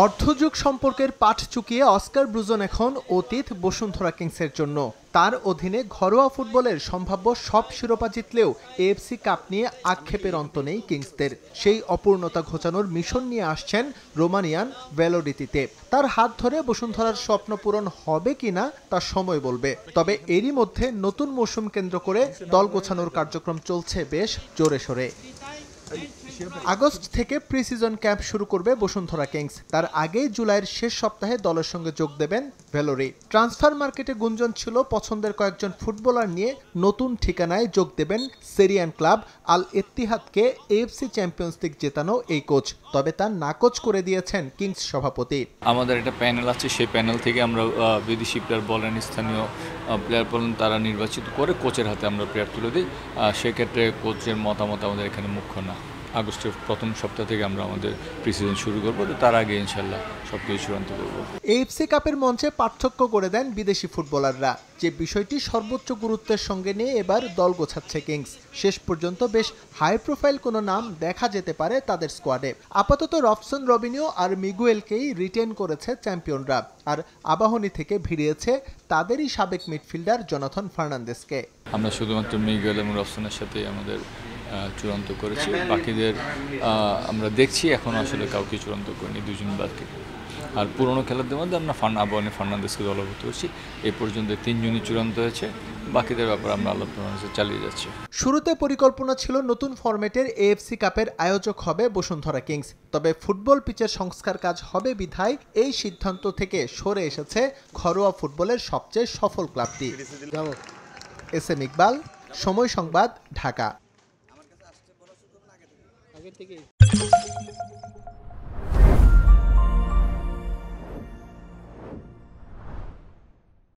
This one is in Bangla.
অর্ধযুগ সম্পর্কের পাঠ চুকিয়ে অস্কার ব্রুজন এখন অতীত বসুন্ধরা কিংসের জন্য। তার অধীনে ঘরোয়া ফুটবলের সম্ভাব্য সব শিরোপা জিতলেও এএফসি কাপ নিয়ে আক্ষেপের অন্ত নেই কিংসদের। সেই অপূর্ণতা ঘোচানোর মিশন নিয়ে আসছেন রোমানিয়ান ভ্যালোডিতিতে। তার হাত ধরে বসুন্ধরার স্বপ্ন পূরণ হবে কিনা তা সময় বলবে। তবে এরই মধ্যে নতুন মৌসুম কেন্দ্র করে দল গোছানোর কার্যক্রম চলছে বেশ জোরে সোরে। আগস্ট থেকে প্রি সিজন ক্যাম্প শুরু করবে বসুন্ধরা কিংস। তার আগেই জুলাইয়ের শেষ সপ্তাহে দলের সঙ্গে যোগ দেবেন ভ্যালোরি। ট্রান্সফার মার্কেটে গুঞ্জন ছিল পছন্দের কয়েকজন ফুটবলার নিয়ে নতুন ঠিকানায় যোগ দেবেন সেরিয়ান ক্লাব আল ইত্তিহাদকে এএফসি চ্যাম্পিয়ন্স লিগ জেতানো এই কোচ। তবে তা নাকচ করে দিয়েছেন কিংস সভাপতি। আমাদের একটা প্যানেল আছে, সেই প্যানেল থেকে আমরা বিদেশি প্লেয়ার বলেন, স্থানীয় প্লেয়ার বলেন, তারা নির্বাচিত করে কোচের হাতে আমরা প্লেয়ার তুলে দিই। সেক্ষেত্রে কোচের মতামত আমাদের এখানে মুখ্য না। আগস্টের প্রথম সপ্তাহ থেকে আমরা আমাদের প্রিসিজন শুরু করবো, তো তার আগে ইনশাল্লাহ সবকিছু চূড়ান্ত করবো। এএফসি কাপের মঞ্চে পার্থক্য করে দেন বিদেশি ফুটবলাররা, যে বিষয়টি সর্বোচ্চ গুরুত্বের সঙ্গে নিয়ে এবার দল গোছাচ্ছে কিংস। শেষ পর্যন্ত বেশ হাই প্রোফাইল কোনো নাম দেখা যেতে পারে তাদের স্কোয়াডে। আপাতত রবসন, রবিনিও আর মিগুয়েলকেই রিটেন করেছে চ্যাম্পিয়নরা, আর আবাহনী থেকে ভিড়িয়েছে তাদেরই সাবেক মিডফিল্ডার জোনাথন ফার্নান্দেসকে। আমরা শুধুমাত্র মিগুয়েল এবং রবসনের সাথে আমাদের চূড়ান্ত করেছি, বাকিদের আমরা দেখছি, এখন আসলে কাউকে চূড়ান্ত করিনি, দুজন বাদকে। আর পুরনো খেলাদের মধ্যে আমরা আবাহনী ফার্নান্দেসকে দলভুক্ত করছি। এই পর্যন্ত 3 জনই চূড়ান্ত হয়েছে, বাকিদের ব্যাপারে আমরা আলোচনা চালিয়ে যাচ্ছি। শুরুতে পরিকল্পনা ছিল নতুন ফরম্যাটের এএফসি কাপের আয়োজক হবে বসুন্ধরা কিংস। তবে ফুটবল পিচের সংস্কার কাজ হবে বিধায় এই সিদ্ধান্ত থেকে সরে এসেছে ঘরোয়া ফুটবলের সবচেয়ে সফল ক্লাবটি। এস এম ইকবাল, সময় সংবাদ, ঢাকা।